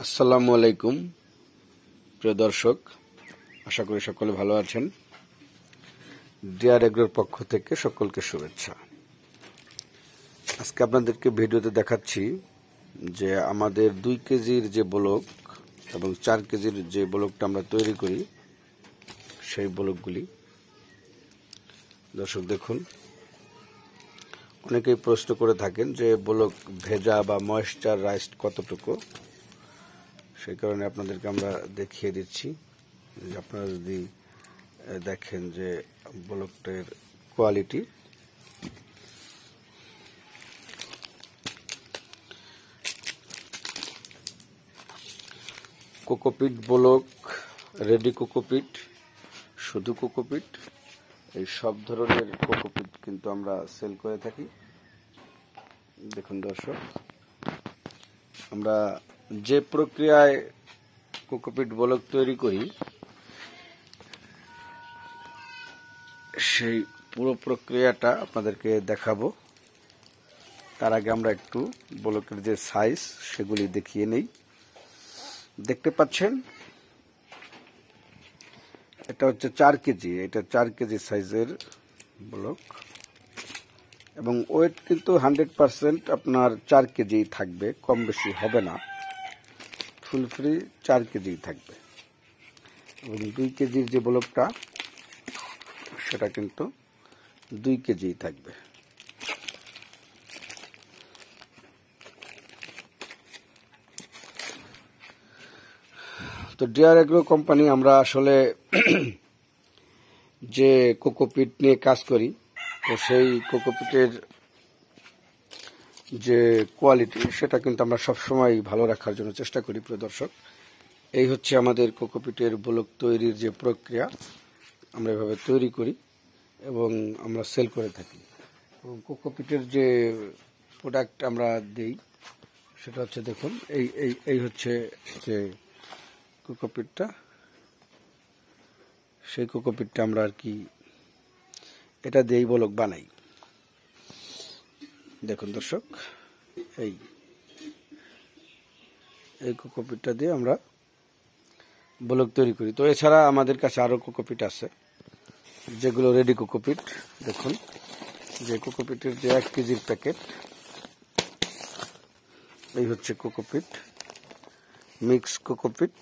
আসসালামু আলাইকুম প্রিয় দর্শক, আশা করি সকলে ভালো আছেন। ডিআর এগ্রোর পক্ষ থেকে সকলকে শুভেচ্ছা। আজকে আপনাদেরকে ভিডিওতে দেখাচ্ছি যে আমাদের 2 কেজির যে ব্লক এবং 4 কেজির যে ব্লকটা আমরা তৈরি করি সেই ব্লকগুলি। দর্শক দেখুন, অনেকেই প্রশ্ন করে থাকেন যে ব্লক ভেজা বা ময়েশ্চারাইজড কতটুকু, সেই কারণে আপনাদেরকে আমরা দেখিয়ে দিচ্ছি। আপনারা যদি দেখেন যে ব্লকটার quality, cocopeat block, ready cocopeat, শুধু কোকোপিট, এই সব ধরনের কোকোপিট কিন্তু আমরা সেল করে থাকি। দেখুন দর্শক, আমরা যে প্রক্রিয়ায় কোকোপিট ব্লক তৈরি করি সেই পুরো প্রক্রিয়াটা আপনাদেরকে দেখাবো। তার আগে আমরা একটু ব্লকের যে সাইজ সেগুলি দেখিয়ে নেই। দেখতে পাচ্ছেন এটা হচ্ছে 4 কেজি, এটা 4 কেজি সাইজের ব্লক এবং ওয়েট কিন্তু 100% আপনার 4 কেজি থাকবে, কম বেশি হবে না, ফুল ফ্রি 4 কেজি থাকবে। এবং 2 কেজির যে ব্লকটা সেটা কিন্তু 2 কেজি থাকবে। তো ডিআর এগ্রো কোম্পানি আমরা আসলে যে কোকোপিট নিয়ে কাজ করি, তো সেই কোকোপিটের যে কোয়ালিটি সেটা কিন্তু আমরা সবসময় ভালো রাখার জন্য চেষ্টা করি। প্রিয় দর্শক, এই হচ্ছে আমাদের কোকোপিটের ব্লক তৈরির যে প্রক্রিয়া, আমরা এভাবে তৈরি করি এবং আমরা সেল করে থাকি। এবং কোকোপিটের যে প্রোডাক্ট আমরা দিই সেটা হচ্ছে দেখুন, এই এই এই হচ্ছে যে কোকোপিটটা, সেই কোকোপিটটা আমরা আর কি এটা দিয়েই ব্লক বানাই। দেখুন দর্শক, এই এই কোকোপিটটা দিয়ে আমরা ব্লক তৈরি করি। তো এছাড়া আমাদের কাছে আরও কোকোপিট আছে যেগুলো রেডি কোকোপিট। দেখুন, যে কোকোপিটের যে 1 কেজির প্যাকেট, এই হচ্ছে কোকোপিট, মিক্স কোকোপিট।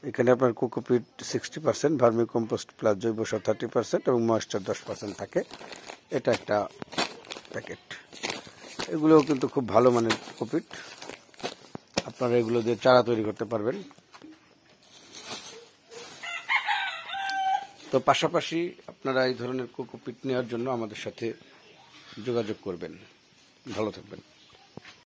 এখানে আপনার কোকোপিট 60%, ভার্মি কম্পোস্ট প্লাস জৈব সার 30% এবং ময়েশ্চার 10% থাকে। এটা একটা প্যাকেট। এগুলোও কিন্তু খুব ভালো মানের কোকোপিট, আপনারা এগুলো দিয়ে চারা তৈরি করতে পারবেন। তো পাশাপাশি আপনারা এই ধরনের কোকোপিট নেওয়ার জন্য আমাদের সাথে যোগাযোগ করবেন। ভালো থাকবেন।